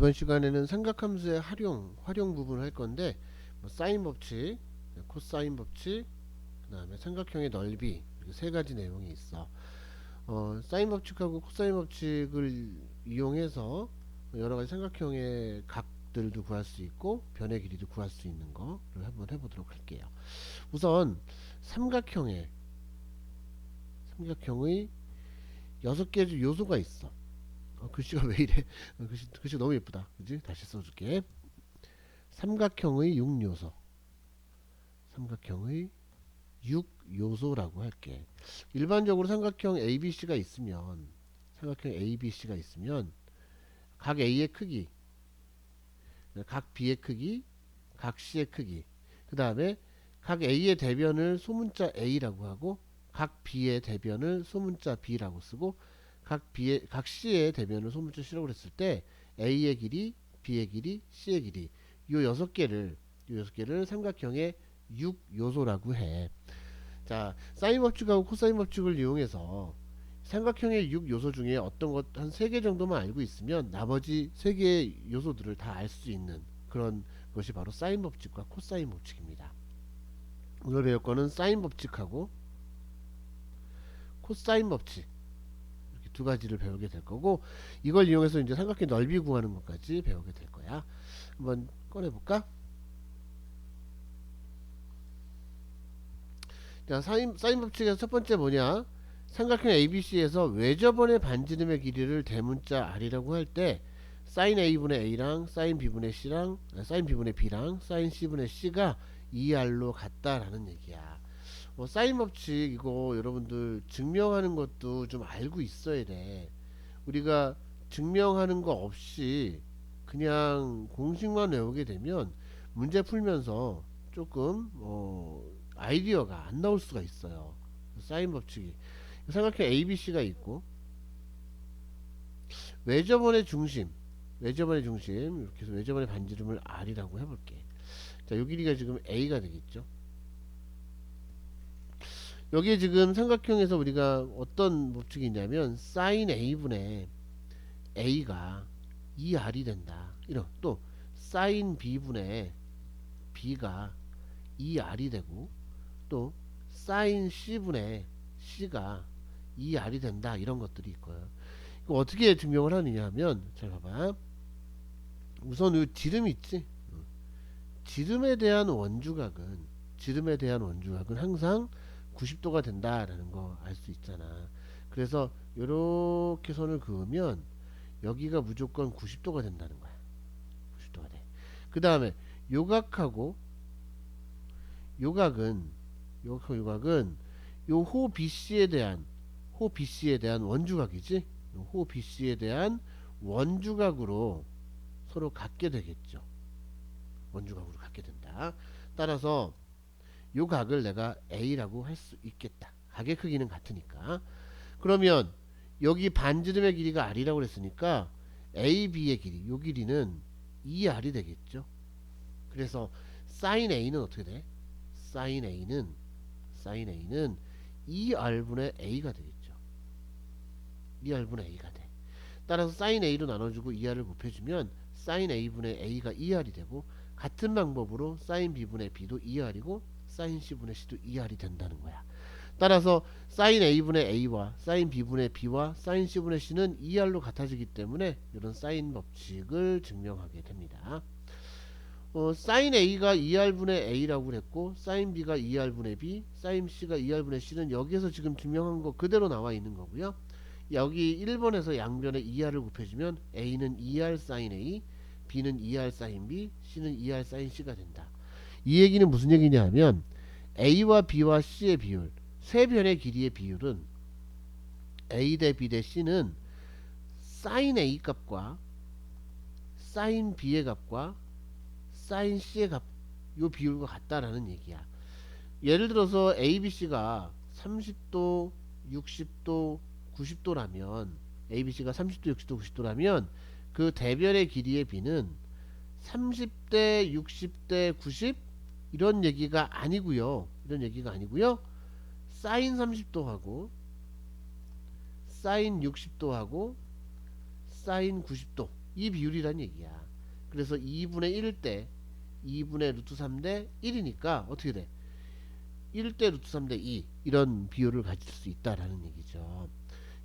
이번 시간에는 삼각함수의 활용 부분을 할 건데, 사인 법칙, 코사인 법칙, 그 다음에 삼각형의 넓이, 이렇게 세 가지 내용이 있어. 사인 법칙하고 코사인 법칙을 이용해서 여러 가지 삼각형의 각들도 구할 수 있고 변의 길이도 구할 수 있는 거를 한번 해보도록 할게요. 우선 삼각형의 6개 요소가 있어. 글씨가 왜 이래? 글씨 너무 예쁘다. 그지? 다시 써줄게. 삼각형의 6요소. 삼각형의 6요소라고 할게. 일반적으로 삼각형 ABC가 있으면 각 A의 크기, 각 B의 크기, 각 C의 크기, 그 다음에 각 A의 대변을 소문자 A라고 하고 각 B의 대변을 소문자 B라고 쓰고 각 C의 대변을 소문자 C라고 했을 때 A의 길이, B의 길이, C의 길이 요 6개를 삼각형의 6요소라고 해. 자, 사인 법칙하고 코사인 법칙을 이용해서 삼각형의 6요소 중에 어떤 것 한 3개 정도만 알고 있으면 나머지 3개의 요소들을 다 알 수 있는 그런 것이 바로 사인 법칙과 코사인 법칙입니다. 오늘 배울 거는 사인 법칙하고 코사인 법칙 이렇게 두 가지를 배우게 될 거고, 이걸 이용해서 이제 삼각형 넓이 구하는 것까지 배우게 될 거야. 한번 꺼내볼까? 자, 사인 법칙에서 첫 번째 뭐냐? 삼각형 ABC에서 외접원의 반지름의 길이를 대문자 R이라고 할 때 사인 A분의 A랑 사인 B분의 C랑 사인 B분의 B랑 사인 C분의 C가 2R로 같다라는 얘기야. 사인 법칙 이거 여러분들 증명하는 것도 좀 알고 있어야 돼. 우리가 증명하는 거 없이 그냥 공식만 외우게 되면 문제 풀면서 조금 아이디어가 안 나올 수가 있어요. 사인 법칙이 삼각형 ABC가 있고 외접원의 중심 이렇게 해서 외접원의 반지름을 R이라고 해볼게. 자, 요 길이가 지금 A가 되겠죠. 여기에 지금 삼각형에서 우리가 어떤 법칙이 있냐면 사인 A분의 A가 2R이 된다. 이런 또 사인 B분의 B가 2R이 되고 또 사인 C분의 C가 2R이 된다. 이런 것들이 있고요. 이거 어떻게 증명을 하느냐 하면 잘 봐봐. 우선 이 지름 있지? 지름에 대한 원주각은 항상 90도가 된다라는 거 알 수 있잖아. 그래서 이렇게 선을 그으면 여기가 무조건 90도가 된다는 거야. 90도가 돼. 그 다음에 요각하고 요각은 요 호 BC에 대한 원주각이지. 호 BC에 대한 원주각으로 서로 같게 되겠죠. 원주각으로 같게 된다. 따라서 요 각을 내가 A라고 할 수 있겠다. 각의 크기는 같으니까. 그러면 여기 반지름의 길이가 R이라고 그랬으니까 AB의 길이, 요 길이는 2R이 되겠죠. 그래서 sin A는 어떻게 돼? sin A는 2R분의 A가 되겠죠. 2R분의 A가 돼. 따라서 sin A로 나눠주고 2R을 곱해주면 sin A분의 A가 2R이 되고, 같은 방법으로 sin B분의 B도 2R이고 sin C분의 C도 2R이 된다는 거야. 따라서 sin A분의 A와 sin B분의 B와 sin C분의 C는 2R로 같아지기 때문에 이런 사인 법칙을 증명하게 됩니다. sin A가 2R분의 A라고 그랬고 sin B가 2R분의 B, sin C가 2R분의 C는 여기에서 지금 증명한 거 그대로 나와 있는 거고요. 여기 1번에서 양변에 2R을 곱해주면 A는 2R sin A, B는 2R sin B, C는 2R sin C가 된다. 이 얘기는 무슨 얘기냐 하면 A와 B와 C의 비율, 세 변의 길이의 비율은 A 대 B 대 C는 sin A 값과 sin B의 값과 sin C의 값, 요 비율과 같다라는 얘기야. 예를 들어서 ABC가 30도, 60도, 90도라면 ABC가 30도, 60도, 90도라면 그 대변의 길이의 B는 30대, 60대, 90 이런 얘기가 아니고요. 사인 30도 하고 사인 60도 하고 사인 90도 이 비율이란 얘기야. 그래서 2분의 1 대 2분의 루트 3 대 1이니까 어떻게 돼? 1 대 루트 3 대 2 이런 비율을 가질 수 있다라는 얘기죠.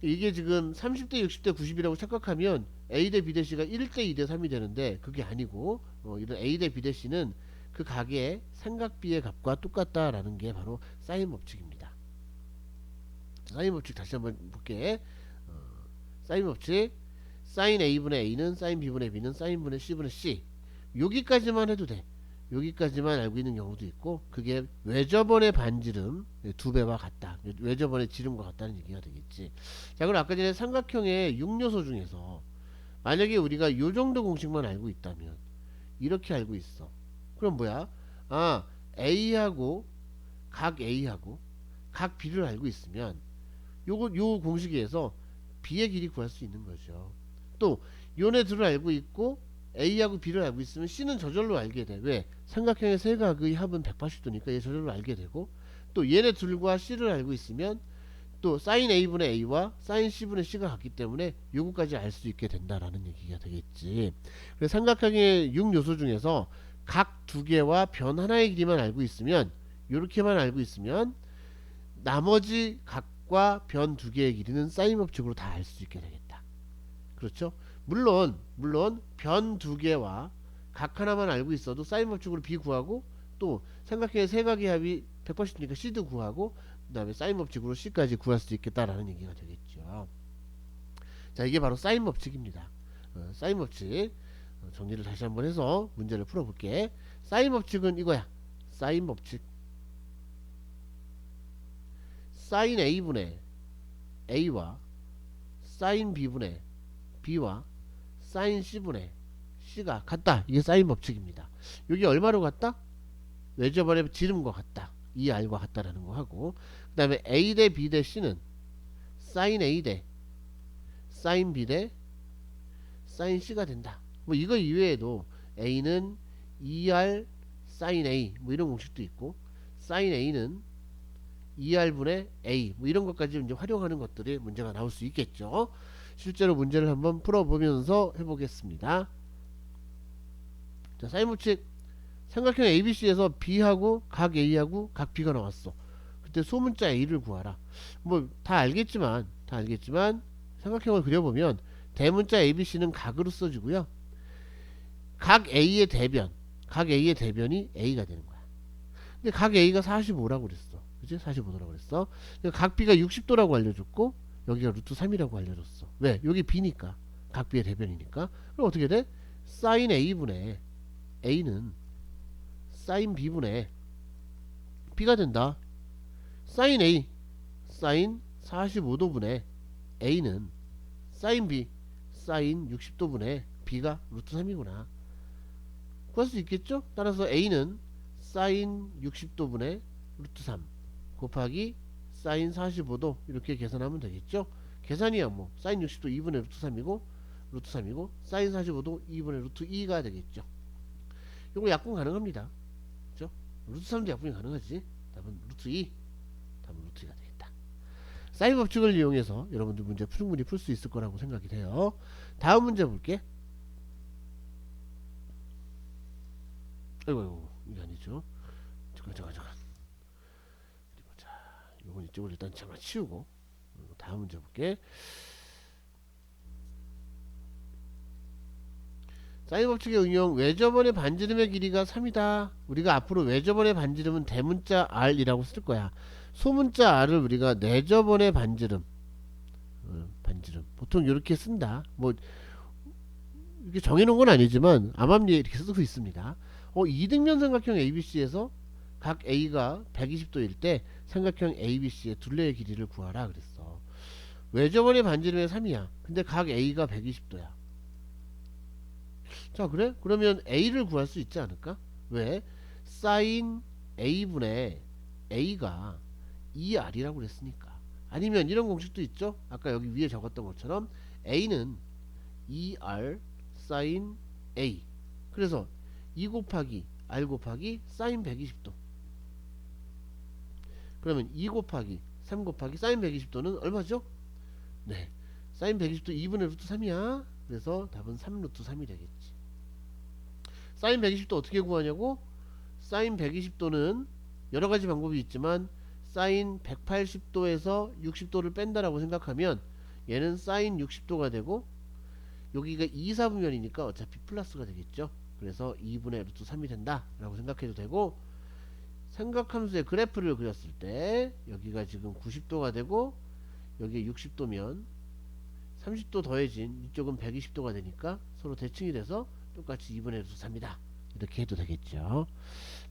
이게 지금 30대 60대 90이라고 착각하면 A 대 B 대 C가 1 대 2 대 3이 되는데 그게 아니고 이런 A 대 B 대 C는 그 각의 삼각비의 값과 똑같다라는 게 바로 사인 법칙입니다. 사인 법칙 다시 한번 볼게. 사인 법칙 사인 A분의 A는 사인 B분의 B는 사인분의 C분의 C. 여기까지만 해도 돼. 여기까지만 알고 있는 경우도 있고 그게 외접원의 반지름 2배와 같다. 외접원의 지름과 같다는 얘기가 되겠지. 자, 그럼 아까 전에 삼각형의 6요소 중에서 만약에 우리가 요 정도 공식만 알고 있다면 이렇게 알고 있어. 그럼 뭐야? 아, A하고 각 B를 알고 있으면 요 공식에서 B의 길이 구할 수 있는 거죠. 또 요네 둘을 알고 있고 A하고 B를 알고 있으면 C는 저절로 알게 돼. 왜? 삼각형의 세 각의 합은 180도니까 얘 저절로 알게 되고 또 얘네 둘과 C를 알고 있으면 또 사인 A분의 A와 사인 C분의 C가 같기 때문에 요거까지 알 수 있게 된다라는 얘기가 되겠지. 그래서 삼각형의 6요소 중에서 각 두 개와 변 하나의 길이만 알고 있으면 요렇게만 알고 있으면 나머지 각과 변 두 개의 길이는 사인 법칙으로 다 알 수 있게 되겠다. 그렇죠? 물론 변 두 개와 각 하나만 알고 있어도 사인 법칙으로 B 구하고 또 삼각형의 세 각의 합이 180도니까 C도 구하고 그 다음에 사인 법칙으로 C까지 구할 수 있겠다라는 얘기가 되겠죠. 자, 이게 바로 사인 법칙입니다. 사인 법칙 정리를 다시 한번 해서 문제를 풀어볼게. 사인 법칙은 이거야. 사인 법칙 사인 A분의 A와 사인 B분의 B와 사인 C분의 C가 같다. 이게 사인 법칙입니다. 여기 얼마로 같다? 외접원의 지름과 같다. 이 R과 같다라는 거 하고 그 다음에 A 대 B 대 C는 사인 A 대 사인 B 대 사인 C가 된다. 뭐 이거 이외에도 A는 2R 사인 A 뭐 이런 공식도 있고 사인 A는 2R분의 A 뭐 이런 것까지 이제 활용하는 것들이 문제가 나올 수 있겠죠. 실제로 문제를 한번 풀어보면서 해보겠습니다. 자, 사인 법칙 삼각형 ABC에서 B하고 각 A하고 각 B가 나왔어. 그때 소문자 A를 구하라. 뭐 다 알겠지만 삼각형을 그려보면 대문자 ABC는 각으로 써지고요. 각 A의 대변이 A가 되는 거야. 근데 각 A가 45라고 그랬어. 그치? 45도라고 그랬어. 각 B가 60도라고 알려줬고 여기가 루트 3이라고 알려줬어. 왜? 여기 B니까. 각 B의 대변이니까. 그럼 어떻게 돼? 사인 A분의 A는 사인 B분의 B가 된다. 사인 A 사인 45도분의 A는 사인 B 사인 60도분의 B가 루트 3이구나. 구할 수 있겠죠? 따라서 A는 사인 60도분의 루트 3 곱하기 사인 45도 이렇게 계산하면 되겠죠? 계산이야 뭐 사인 60도 2분의 루트 3이고 사인 45도 2분의 루트 2가 되겠죠. 요거 약분 가능합니다. 그죠? 루트 3도 약분이 가능하지. 답은 루트 2 답은 루트 2가 되겠다. 사인 법칙을 이용해서 여러분들 문제 충분히 풀 수 있을 거라고 생각이 돼요. 다음 문제 볼게. 아이고 이게 아니죠. 잠깐 어디 보자. 요건 이쪽으로 일단 잠깐 치우고 다음 문제 볼게. 사인 법칙의 응용 외접원의 반지름의 길이가 3이다. 우리가 앞으로 외접원의 반지름은 대문자 R이라고 쓸 거야. 소문자 R을 우리가 내접원의 반지름 보통 이렇게 쓴다. 뭐 이렇게 정해놓은 건 아니지만 암암리에 이렇게 쓰고 있습니다. 이등변 삼각형 ABC에서 각 A가 120도일 때 삼각형 ABC의 둘레의 길이를 구하라 그랬어. 외접원의 반지름의 3이야. 근데 각 A가 120도야. 자, 그래? 그러면 A를 구할 수 있지 않을까? 왜? 사인 A분의 A가 2R이라고 그랬으니까. 아니면 이런 공식도 있죠? 아까 여기 위에 적었던 것처럼 A는 2R 사인 A. 그래서 2 곱하기 R 곱하기 사인 120도. 그러면 2 곱하기 3 곱하기 사인 120도는 얼마죠? 네. 사인 120도 2분의 루트 3이야. 그래서 답은 3 루트 3이 되겠지. 사인 120도 어떻게 구하냐고? 사인 120도는 여러가지 방법이 있지만 사인 180도에서 60도를 뺀다라고 생각하면 얘는 사인 60도가 되고 여기가 2사분면이니까 어차피 플러스가 되겠죠. 그래서 2분의 루트 3이 된다 라고 생각해도 되고, 삼각함수의 그래프를 그렸을 때 여기가 지금 90도가 되고 여기에 60도면 30도 더해진 이쪽은 120도가 되니까 서로 대칭이 돼서 똑같이 2분의 루트 3이다 이렇게 해도 되겠죠.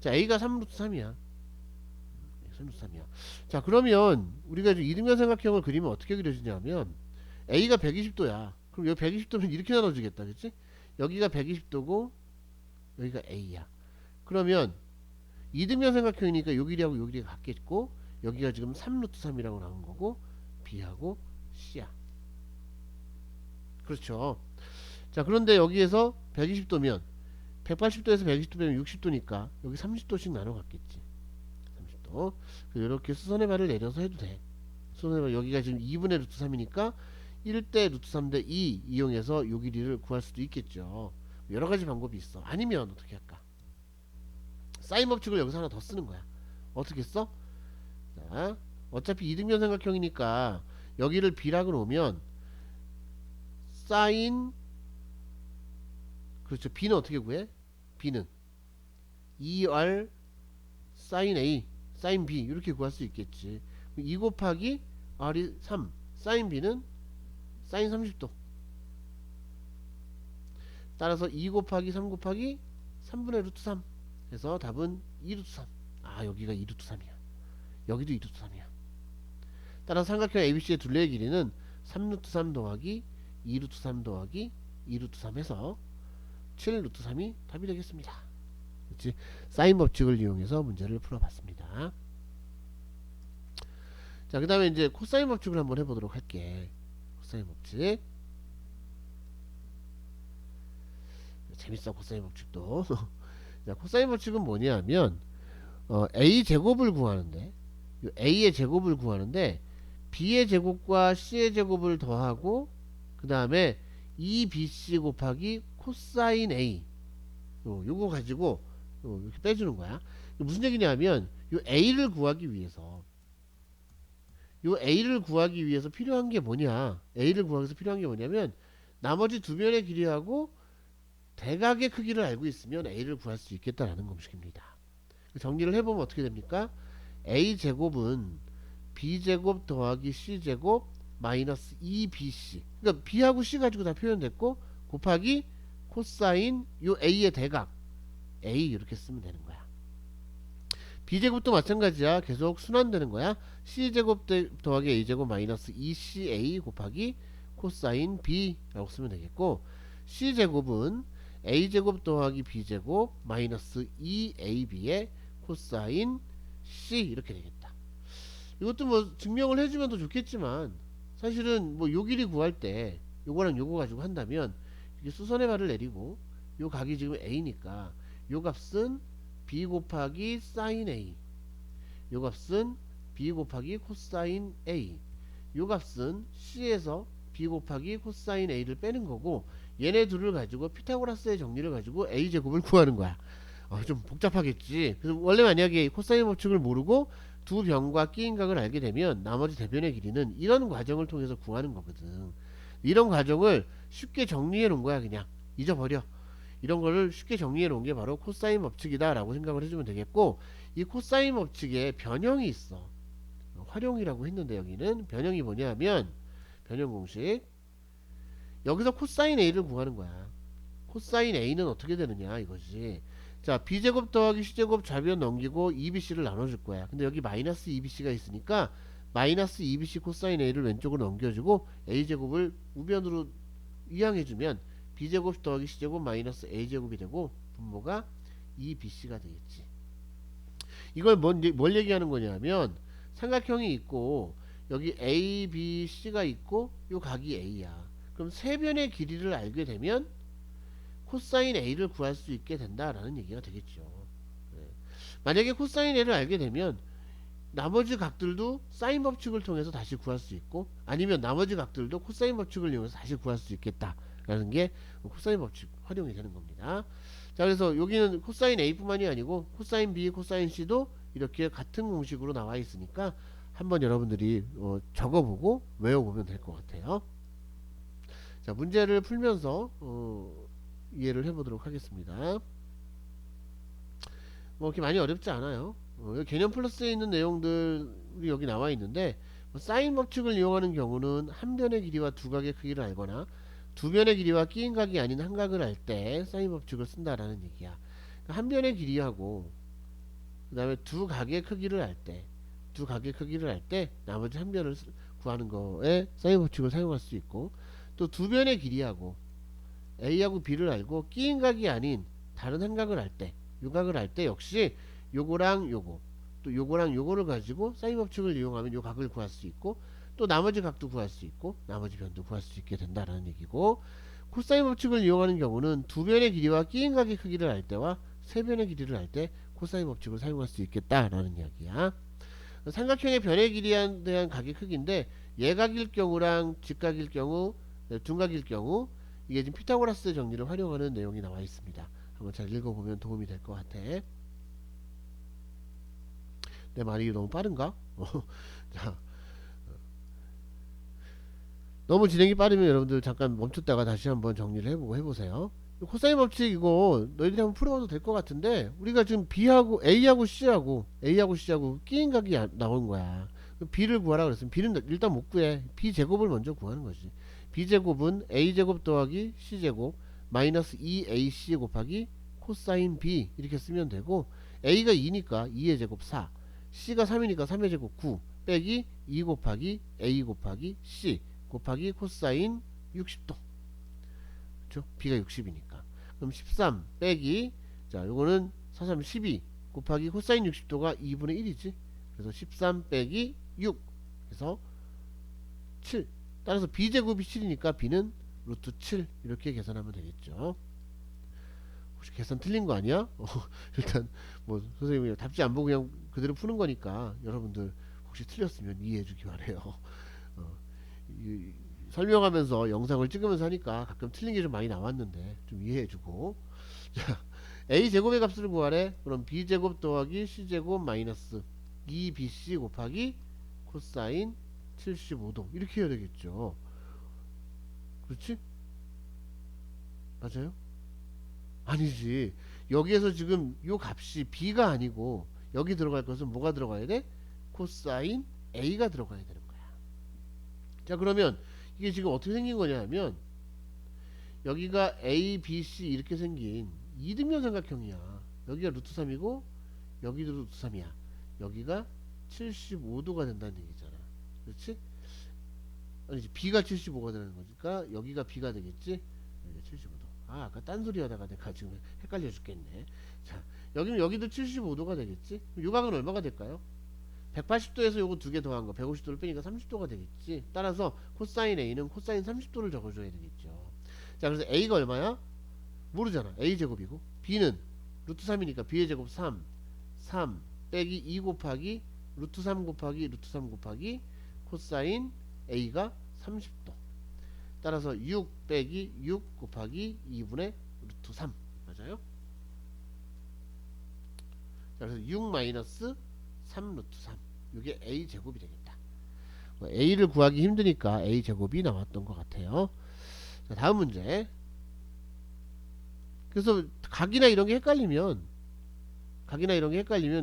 자, A가 3루트 3이야. 3루트 3이야. 자, 그러면 우리가 이제 이등변 삼각형을 그리면 어떻게 그려지냐면 A가 120도야. 그럼 여기 120도면 이렇게 나눠주겠다. 그치? 여기가 120도고 여기가 A야. 그러면 이등변 삼각형이니까 요 길이하고 요 길이가 같겠고 여기가 지금 3루트 3이라고 나온 거고 B하고 C야. 그렇죠. 자, 그런데 여기에서 120도면 180도에서 120도 빼면 60도니까 여기 30도씩 나눠 갔겠지. 30도. 이렇게 수선의 발을 내려서 해도 돼. 수선의 발 여기가 지금 2분의 루트 3이니까 1대 루트 3대 2 이용해서 요 길이를 구할 수도 있겠죠. 여러 가지 방법이 있어. 아니면 어떻게 할까? 사인 법칙을 여기서 하나 더 쓰는 거야. 어떻게 써? 자, 어차피 이등변 삼각형이니까 여기를 B라고 놓으면 사인, 그렇죠. B는 어떻게 구해? B는 2R 사인 A 사인 B 이렇게 구할 수 있겠지. 2 곱하기 R이 3 사인 B는 사인 30도. 따라서 2 곱하기 3 곱하기 3분의 루트 3 해서 답은 2루트 3. 아, 여기가 2루트 3이야. 여기도 2루트 3이야. 따라서 삼각형 ABC의 둘레의 길이는 3루트 3 더하기 2루트 3 더하기 2루트 3 해서 7루트 3이 답이 되겠습니다. 그렇지? 사인 법칙을 이용해서 문제를 풀어봤습니다. 자, 그 다음에 이제 코사인 법칙을 한번 해보도록 할게. 코사인 법칙. 재밌어, 코사인 법칙도. 자, 코사인 법칙은 뭐냐면 A 제곱을 구하는데 A의 제곱을 구하는데 B의 제곱과 C의 제곱을 더하고 그 다음에 2BC 곱하기 코사인 A 요거 가지고 이렇게 빼주는 거야. 무슨 얘기냐면 요 A를 구하기 위해서 필요한 게 뭐냐, A를 구하기 위해서 필요한 게 뭐냐면 나머지 두 변의 길이하고 대각의 크기를 알고 있으면 A를 구할 수 있겠다라는 공식입니다. 정리를 해보면 어떻게 됩니까? A제곱은 B제곱 더하기 C제곱 마이너스 2BC, 그러니까 B하고 C 가지고 다 표현됐고 곱하기 코사인 요 A의 대각 A 이렇게 쓰면 되는 거야. B제곱도 마찬가지야. 계속 순환되는 거야. C제곱 더하기 A제곱 마이너스 2CA 곱하기 코사인 B라고 쓰면 되겠고, C제곱은 A제곱 더하기 B제곱 마이너스 2AB의 코사인 C 이렇게 되겠다. 이것도 뭐 증명을 해주면 더 좋겠지만 사실은 뭐 요 길이 구할 때 요거랑 요거 가지고 한다면 이게 수선의 발을 내리고 요 각이 지금 A니까 요 값은 B 곱하기 사인 A, 요 값은 B 곱하기 코사인 A, 요 값은 C에서 B 곱하기 코사인 A를 빼는 거고, 얘네 둘을 가지고 피타고라스의 정리를 가지고 A제곱을 구하는 거야. 좀 복잡하겠지. 그래서 원래 만약에 코사인 법칙을 모르고 두 변과 끼인각을 알게 되면 나머지 대변의 길이는 이런 과정을 통해서 구하는 거거든. 이런 과정을 쉽게 정리해 놓은 거야. 그냥 잊어버려. 이런 거를 쉽게 정리해 놓은 게 바로 코사인 법칙이다 라고 생각을 해주면 되겠고, 이 코사인 법칙에 변형이 있어. 활용이라고 했는데 여기는 변형이 뭐냐면 변형 공식, 여기서 코사인 A를 구하는 거야. 코사인 A는 어떻게 되느냐 이거지. 자, B제곱 더하기 C제곱 좌변 넘기고 2BC를 나눠줄 거야. 근데 여기 마이너스 2BC가 있으니까 마이너스 2BC 코사인 A를 왼쪽으로 넘겨주고 A제곱을 우변으로 이항해주면 B제곱 더하기 C제곱 마이너스 A제곱이 되고 분모가 2BC가 되겠지. 이걸 뭘 얘기하는 거냐면 삼각형이 있고 여기 A, B, C가 있고 요 각이 A야. 그럼 세 변의 길이를 알게 되면 코사인 A를 구할 수 있게 된다라는 얘기가 되겠죠. 네. 만약에 코사인 A를 알게 되면 나머지 각들도 사인 법칙을 통해서 다시 구할 수 있고, 아니면 나머지 각들도 코사인 법칙을 이용해서 다시 구할 수 있겠다 라는 게 코사인 법칙 활용이 되는 겁니다. 자, 그래서 여기는 코사인 A뿐만이 아니고 코사인 B, 코사인 C도 이렇게 같은 공식으로 나와 있으니까 한번 여러분들이 적어보고 외워보면 될 것 같아요. 자, 문제를 풀면서 이해를 해보도록 하겠습니다. 뭐 이렇게 많이 어렵지 않아요. 여기 개념 플러스에 있는 내용들이 여기 나와 있는데, 사인 법칙을 이용하는 경우는 한 변의 길이와 두 각의 크기를 알거나 두 변의 길이와 끼인 각이 아닌 한 각을 알 때 사인 법칙을 쓴다라는 얘기야. 그러니까 한 변의 길이하고 그 다음에 두 각의 크기를 알 때, 나머지 한 변을 구하는 거에 사인 법칙을 사용할 수 있고, 또 두 변의 길이하고 A하고 B를 알고 끼인 각이 아닌 다른 한 각을 알 때, 요 각을 알 때 역시 요거랑 요거, 또 요거랑 요거를 가지고 사인 법칙을 이용하면 요 각을 구할 수 있고, 또 나머지 각도 구할 수 있고 나머지 변도 구할 수 있게 된다라는 얘기고, 코사인 법칙을 이용하는 경우는 두 변의 길이와 끼인 각의 크기를 알 때와 세 변의 길이를 알 때 코사인 법칙을 사용할 수 있겠다라는 이야기야. 삼각형의 변의 길이에 대한 각의 크기인데, 예각일 경우랑 직각일 경우, 둔각일 경우, 이게 지금 피타고라스 정리를 활용하는 내용이 나와 있습니다. 한번 잘 읽어보면 도움이 될 것 같아. 내 말이 너무 빠른가? 자, 너무 진행이 빠르면 여러분들 잠깐 멈췄다가 다시 한번 정리를 해보고 해보세요. 코사인 법칙 이거 너희들이 한번 풀어봐도 될 것 같은데, 우리가 지금 B하고 A하고 C하고 끼인 각이 나온 거야. B를 구하라 그랬으면 B는 일단 못 구해. B제곱을 먼저 구하는 거지. B제곱은 A제곱 더하기 C제곱 마이너스 2AC 곱하기 코사인 B 이렇게 쓰면 되고, A가 2니까 2의 제곱 4, C가 3이니까 3의 제곱 9 빼기 2 곱하기 A 곱하기 C 곱하기 코사인 60도. 그렇죠? B가 60이니까. 그럼 13 빼기, 자 요거는 4, 3, 12 곱하기 코사인 60도가 2분의 1이지. 그래서 13 빼기 6 그래서 7. 따라서 B제곱이 7이니까 B는 루트 7 이렇게 계산하면 되겠죠. 혹시 계산 틀린 거 아니야? 일단 뭐 선생님이 답지 안 보고 그냥 그대로 푸는 거니까 여러분들 혹시 틀렸으면 이해해 주기 바래요. 설명하면서 영상을 찍으면서 하니까 가끔 틀린 게 좀 많이 나왔는데 좀 이해해 주고. 자, A제곱의 값을 구하래. 그럼 B제곱 더하기 C제곱 마이너스 2BC 곱하기 코사인 75도 이렇게 해야 되겠죠. 그렇지? 맞아요? 아니지. 여기에서 지금 요 값이 B가 아니고 여기 들어갈 것은 뭐가 들어가야 돼? 코사인 A가 들어가야 되는 거야. 자, 그러면 이게 지금 어떻게 생긴 거냐 하면, 여기가 A, B, C 이렇게 생긴 이등변 삼각형이야. 여기가 루트 3이고 여기도 루트 3이야. 여기가 75도가 된다는 얘기잖아. 그렇지? 아니지, B가 75가 되는 거니까 여기가 B가 되겠지. 여기가 75도. 아까 딴소리 하다가 내가 지금 헷갈려 죽겠네. 자, 여기는 여기도 75도가 되겠지. 요각은 얼마가 될까요? 180도에서 요거 두 개 더한 거 150도를 빼니까 30도가 되겠지. 따라서 코사인 A는 코사인 30도를 적어줘야 되겠죠. 자, 그래서 A가 얼마야? 모르잖아. A제곱이고, B는 루트 3이니까 B의 제곱 3 빼기 2 곱하기 루트 3 곱하기 루트 3 곱하기 코사인 A가 30도. 따라서 6 빼기 6 곱하기 2분의 루트 3 맞아요? 자, 그래서 6 마이너스 3 루트 3 이게 A제곱이 되겠다. A를 구하기 힘드니까 A제곱이 나왔던 것 같아요. 자, 다음 문제. 그래서 각이나 이런 게 헷갈리면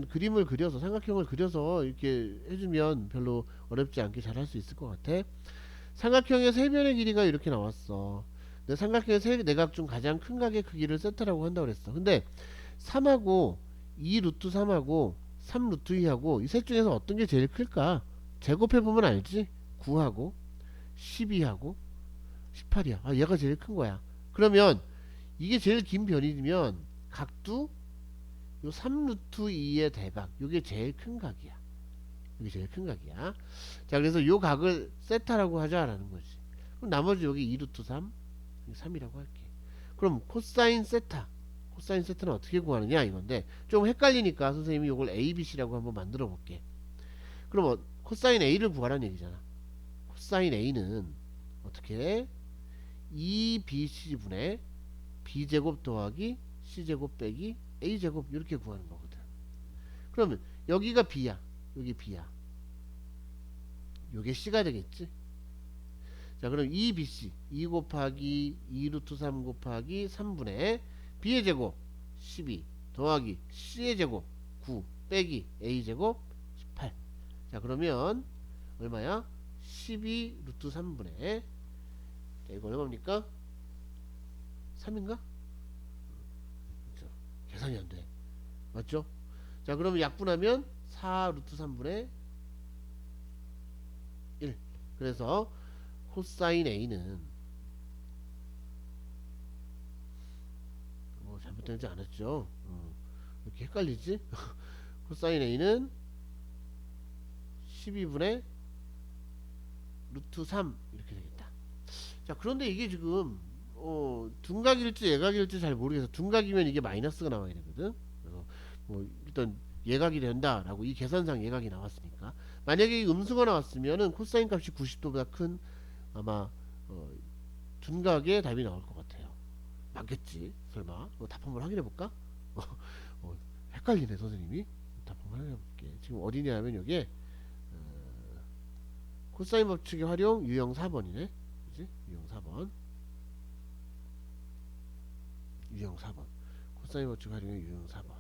그림을 그려서, 삼각형을 그려서 이렇게 해주면 별로 어렵지 않게 잘 할 수 있을 것 같아. 삼각형의 세 변의 길이가 이렇게 나왔어. 근데 삼각형의 세 내각 중 가장 큰 각의 크기를 세타라고 한다고 그랬어. 근데 3하고 2 루트 3하고 3 루트 2하고 이 셋 중에서 어떤 게 제일 클까? 제곱해보면 알지? 9하고 12하고 18이야. 아, 얘가 제일 큰 거야. 그러면 이게 제일 긴 변이면 각도 요 3 루트 2의 대각 요게 제일 큰 각이야. 이게 제일 큰 각이야. 자, 그래서 요 각을 세타라고 하자라는 거지. 그럼 나머지 여기 2 루트 3 3이라고 할게. 그럼 코사인 세타는 어떻게 구하느냐 이건데, 좀 헷갈리니까 선생님이 요걸 ABC라고 한번 만들어 볼게. 그럼 코사인 A를 구하라는 얘기잖아. 코사인 A는 어떻게 해? 2BC분의 B제곱 더하기 C제곱 빼기 A제곱 이렇게 구하는 거거든. 그러면 여기가 B야, 여기 B야, 요게 C가 되겠지. 자, 그럼 2BC 2 곱하기 2 루트 3 곱하기 3분의 B의 제곱 12 더하기 C의 제곱 9 빼기 A제곱 18. 자, 그러면 얼마야? 12 루트 3분의, 자, 이거 얼마입니까? 3인가? 그렇죠. 계산이 안 돼. 맞죠? 자, 그러면 약분하면 4 루트 3분의 1. 그래서 코사인 A는 뭐 잘못되지 않았죠? 이렇게 헷갈리지? 코사인 A는 12분의 루트 3 이렇게 되겠다. 자, 그런데 이게 지금 둔각일지 예각일지 잘 모르겠어. 둔각이면 이게 마이너스가 나와야 되거든. 그래서 뭐 일단 예각이 된다라고, 이 계산상 예각이 나왔으니까, 만약에 이 음수가 나왔으면은 코사인 값이 90도보다 큰 아마 둔각의 답이 나올 것 같아요. 맞겠지? 설마? 답 한번 확인해 볼까? 헷갈리네 선생님이. 답 한번 확인해 볼게. 지금 어디냐면 여기에 코사인 법칙의 활용 유형 4번이네. 그지? 유형 4번. 유형 4번. 코사인 법칙 활용의 유형 4번.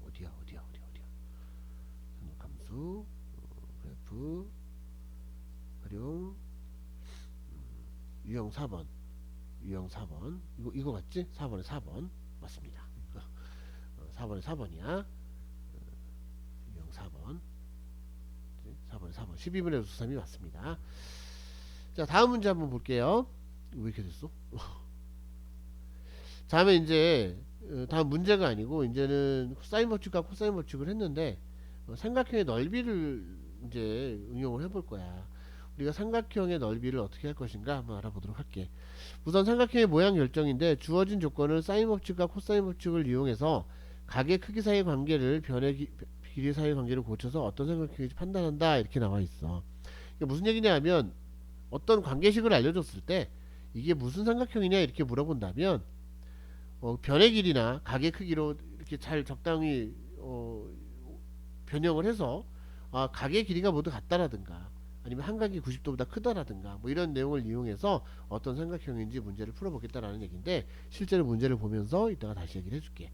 어디야? 함수 그래프 활용 유형 4번. 유형 4번. 이거 맞지? 4번에 4번. 맞습니다. 4번에 4번이야. 유형 4번. 4번에 4번. 12분의 루트 3이 맞습니다. 자, 다음 문제 한번 볼게요. 왜 이렇게 됐어? 다음에 이제 다음 문제가 아니고 이제는 사인 법칙과 코사인 법칙을 했는데 삼각형의 넓이를 이제 응용을 해볼 거야. 우리가 삼각형의 넓이를 어떻게 할 것인가 한번 알아보도록 할게. 우선 삼각형의 모양 결정인데 주어진 조건을 사인 법칙과 코사인 법칙을 이용해서 각의 크기 사이의 관계를 변의 길이 사이의 관계를 고쳐서 어떤 삼각형인지 판단한다 이렇게 나와 있어. 이게 무슨 얘기냐 하면 어떤 관계식을 알려줬을 때 이게 무슨 삼각형이냐 이렇게 물어본다면 변의 길이나 각의 크기로 이렇게 잘 적당히 변형을 해서 각의 길이가 모두 같다라든가 아니면 한 각이 90도보다 크다라든가 뭐 이런 내용을 이용해서 어떤 삼각형인지 문제를 풀어보겠다라는 얘기인데, 실제로 문제를 보면서 이따가 다시 얘기를 해줄게.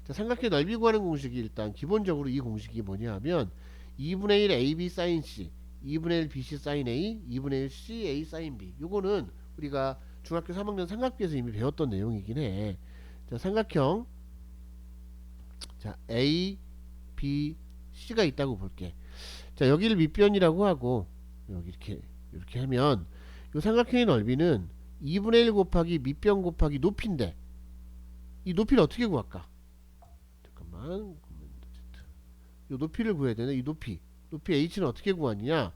자, 삼각형 넓이 구하는 공식이 일단 기본적으로 이 공식이 뭐냐 하면 2분의 1 AB sin C 2분의 1 BC sin A 2분의 1 CA sin B. 요거는 우리가 중학교 3학년 삼각비에서 이미 배웠던 내용이긴 해. 자, 삼각형 자 A, B, C가 있다고 볼게. 자, 여기를 밑변이라고 하고 여기 이렇게 하면 이 삼각형의 넓이는 2분의 1 곱하기 밑변 곱하기 높이인데 이 높이를 어떻게 구할까? 잠깐만, 이 높이를 구해야 되네. 이 높이 H는 어떻게 구하느냐?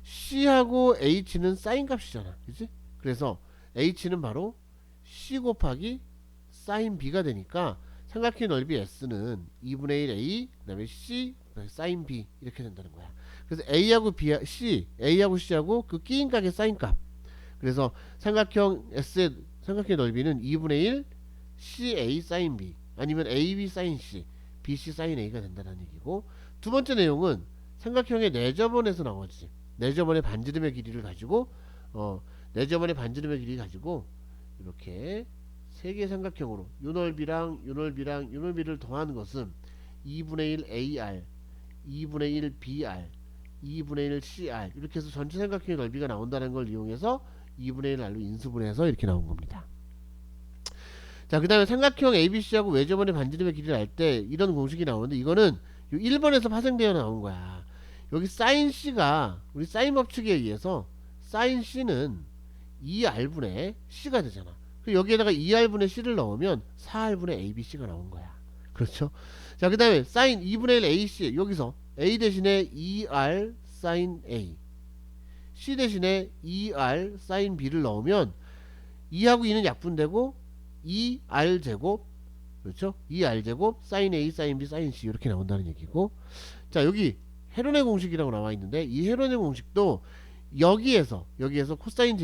C하고 H는 사인 값이잖아, 그치? 그래서 H는 바로 C 곱하기 사인 B가 되니까 삼각형의 넓이 S는 2분의 1 A 그 다음에 C 사인 B 이렇게 된다는 거야. 그래서 A하고 C하고 그 끼인 각의 사인 값. 그래서 삼각형 S의 삼각형의 넓이는 2분의 1 CA 사인 B 아니면 AB 사인 C BC 사인 A가 된다는 얘기고, 두 번째 내용은 삼각형의 내저번에서 나오지. 내저번의 반지름의 길이를 가지고 이렇게 세 개의 삼각형으로 요 넓이랑 요 넓이를 더한 것은 2분의 1 AR 2분의 1 BR 2분의 1 CR 이렇게 해서 전체 삼각형의 넓이가 나온다는 걸 이용해서 2분의 1 R로 인수분해해서 이렇게 나온 겁니다. 자, 그 다음에 삼각형 ABC하고 외저번의 반지름의 길이를 알 때 이런 공식이 나오는데, 이거는 1번에서 파생되어 나온 거야. 여기 sin C가 우리 사인 법칙에 의해서 sin C는 2R분의 C가 되잖아. 여기에다가 2R분의 C를 넣으면 4R분의 ABC가 나온 거야. 그렇죠? 자, 그 다음에 sin 2분의 1 AC, 여기서 A 대신에 2R sin A, C 대신에 2R sin B를 넣으면 2하고 2는 약분되고 2R 제곱, 그렇죠? 2R 제곱 sin A sin B sin C 이렇게 나온다는 얘기고, 자, 여기 헤론의 공식이라고 나와 있는데 이 헤론의 공식도 여기에서 코사인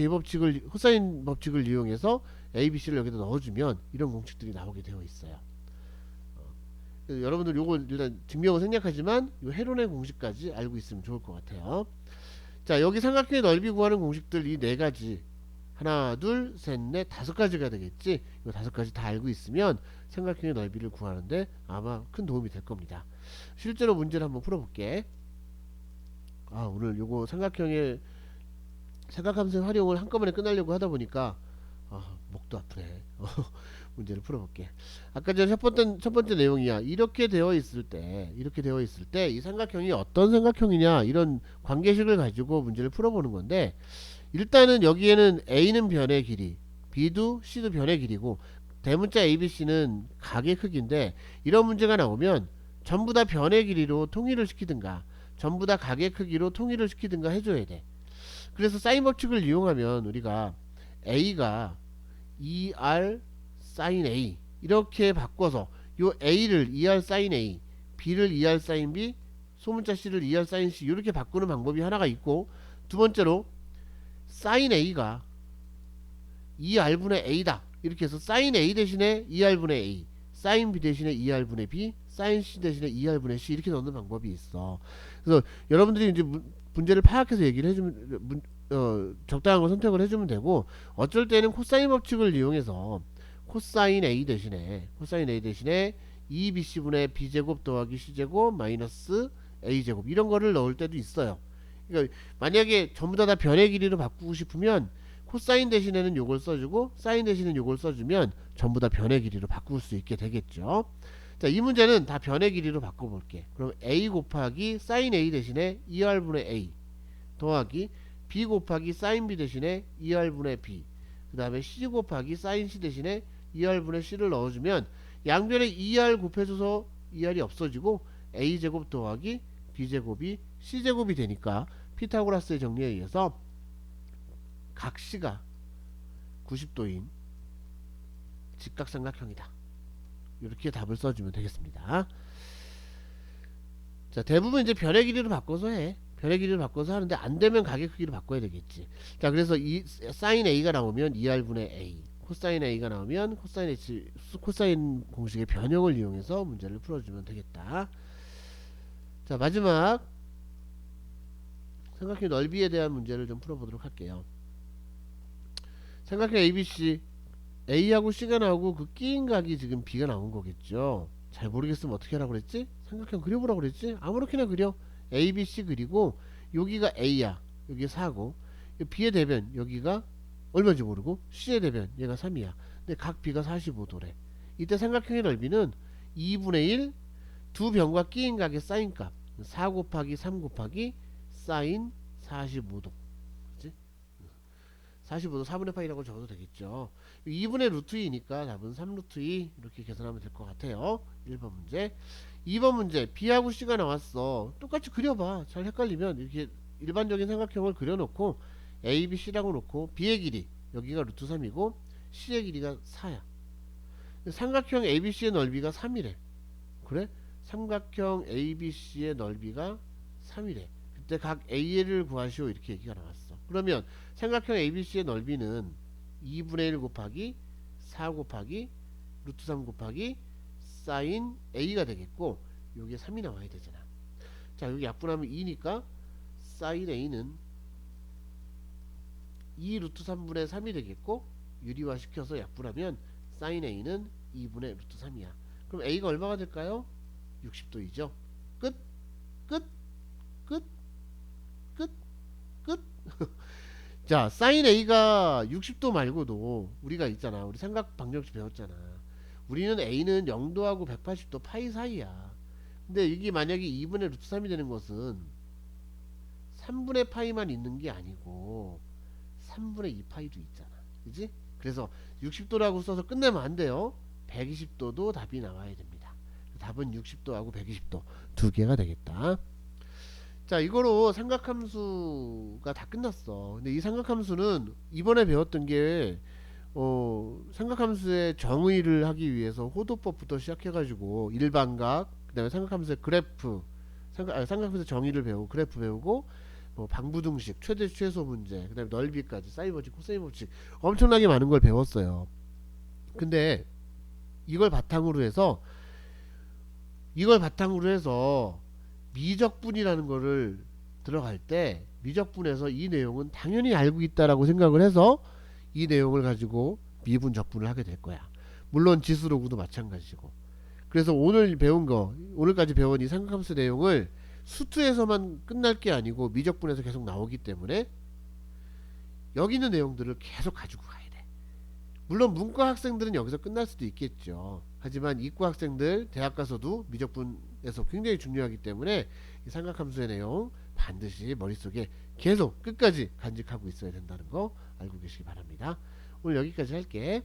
법칙을 이용해서 ABC를 여기다 넣어주면 이런 공식들이 나오게 되어 있어요. 그래서 여러분들 요거 일단 증명은 생략하지만 요 헤론의 공식까지 알고 있으면 좋을 것 같아요. 자, 여기 삼각형의 넓이 구하는 공식들 이 네 가지, 하나 둘 셋 넷 다섯 가지가 되겠지. 이 다섯 가지 다 알고 있으면 삼각형의 넓이를 구하는데 아마 큰 도움이 될 겁니다. 실제로 문제를 한번 풀어볼게. 오늘 요거 삼각함수의 활용을 한꺼번에 끝내려고 하다 보니까 목도 아프네. 문제를 풀어볼게. 아까 전 첫 번째 내용이야. 이렇게 되어 있을 때 이 삼각형이 어떤 삼각형이냐, 이런 관계식을 가지고 문제를 풀어보는 건데, 일단은 여기에는 A는 변의 길이, B도 C도 변의 길이고, 대문자 ABC는 각의 크기인데, 이런 문제가 나오면 전부 다 변의 길이로 통일을 시키든가 전부 다 각의 크기로 통일을 시키든가 해줘야 돼. 그래서 사인 법칙을 이용하면 우리가 A가 2R sin A 이렇게 바꿔서 요 A를 2R sin A, B를 2R sin B, 소문자 C를 2R sin C 이렇게 바꾸는 방법이 하나가 있고, 두 번째로 sin A가 2R분의 A다 이렇게 해서 sin A 대신에 2R분의 A, sin B 대신에 2R분의 B, sin C 대신에 2R분의 C 이렇게 넣는 방법이 있어. 그래서 여러분들이 이제 문제를 파악해서 얘기를 해주면 적당한 걸 선택을 해주면 되고, 어쩔 때는 코사인 법칙을 이용해서 코사인 A 대신에 2BC분의 B제곱 더하기 C제곱 마이너스 A제곱 이런 거를 넣을 때도 있어요. 그러니까 만약에 전부 다 변의 길이로 바꾸고 싶으면 코사인 대신에는 요걸 써주고 사인 대신에는 요걸 써주면 전부 다 변의 길이로 바꿀 수 있게 되겠죠. 자, 이 문제는 다 변의 길이로 바꿔볼게. 그럼 A 곱하기 사인 A 대신에 2R분의 A 더하기 B 곱하기 사인 B 대신에 2R분의 B, 그 다음에 C 곱하기 사인 C 대신에 2R분의 C를 넣어주면 양변에 2R 곱해줘서 2R이 없어지고 A제곱 더하기 B제곱이 C제곱이 되니까 피타고라스의 정리에 의해서 각 C가 90도인 직각삼각형이다. 이렇게 답을 써주면 되겠습니다. 자, 대부분 이제 변의 길이로 바꿔서 하는데 안되면 각의 크기로 바꿔야 되겠지. 자, 그래서 이 사인 A가 나오면 2R분의 A, 코사인 A가 나오면 코사인 공식의 변형을 이용해서 문제를 풀어주면 되겠다. 자, 마지막 삼각형 넓이에 대한 문제를 좀 풀어보도록 할게요. 삼각형 ABC, A하고 C가 나오고 그 끼인 각이 지금 B가 나온 거겠죠. 잘 모르겠으면 어떻게 하라고 그랬지? 삼각형 그려보라고 그랬지? 아무렇게나 그려. ABC 그리고 여기가 A야, 여기 4고 B의 대변 여기가 얼마인지 모르고 C의 대변 얘가 3이야. 근데 각 B가 45도래. 이때 삼각형의 넓이는 2분의 1 두 변과 끼인 각의 사인값 4 곱하기 3 곱하기 사인 45도, 그치? 45도 4분의 파이라고 적어도 되겠죠. 2분의 루트 2니까 답은 3 루트 2 이렇게 계산하면 될 것 같아요. 1번 문제. 2번 문제, B하고 C가 나왔어. 똑같이 그려봐. 잘 헷갈리면 이렇게 일반적인 삼각형을 그려놓고 A, B, C라고 놓고 B의 길이 여기가 루트 3이고 C의 길이가 4야. 삼각형 ABC의 넓이가 3이래. 그래? 삼각형 ABC의 넓이가 3이래. 그때 각 A를 구하시오 이렇게 얘기가 나왔어. 그러면 삼각형 ABC의 넓이는 2분의 1 곱하기 4 곱하기 루트 3 곱하기 사인 A가 되겠고, 여기에 3이 나와야 되잖아. 자, 여기 약분하면 2니까 사인 A는 2 루트 3분의 3이 되겠고, 유리화 시켜서 약분하면 사인 A는 2분의 루트 3이야. 그럼 A가 얼마가 될까요? 60도이죠. 끝. 자, 사인 A가 60도 말고도 우리가 있잖아. 우리 삼각 방정식 배웠잖아. 우리는 A는 0도하고 180도 파이 사이야. 근데 이게 만약에 2분의 루트 3이 되는 것은 3분의 파이만 있는 게 아니고 3분의 2 파이도 있잖아. 그지? 그래서 60도라고 써서 끝내면 안 돼요. 120도도 답이 나와야 됩니다. 답은 60도하고 120도 두 개가 되겠다. 자, 이거로 삼각함수가 다 끝났어. 근데 이 삼각함수는 이번에 배웠던 게 삼각함수의 정의를 하기 위해서 호도법부터 시작해가지고 일반각, 그 다음에 삼각함수의 그래프, 삼각함수의 정의를 배우고 그래프 배우고, 뭐 방부등식, 최대 최소 문제, 그다음에 넓이까지, 사인 법칙, 코사인 법칙 엄청나게 많은 걸 배웠어요. 근데 이걸 바탕으로 해서 미적분이라는 거를 들어갈 때 미적분에서 이 내용은 당연히 알고 있다라고 생각을 해서 이 내용을 가지고 미분 적분을 하게 될 거야. 물론 지수로그도 마찬가지고. 그래서 오늘까지 배운 이 삼각함수 내용을 수투에서만 끝날 게 아니고 미적분에서 계속 나오기 때문에 여기 있는 내용들을 계속 가지고 가야 돼. 물론 문과 학생들은 여기서 끝날 수도 있겠죠. 하지만 이과 학생들 대학 가서도 미적분에서 굉장히 중요하기 때문에 이 삼각함수의 내용 반드시 머릿속에 계속 끝까지 간직하고 있어야 된다는 거 알고 계시기 바랍니다. 오늘 여기까지 할게.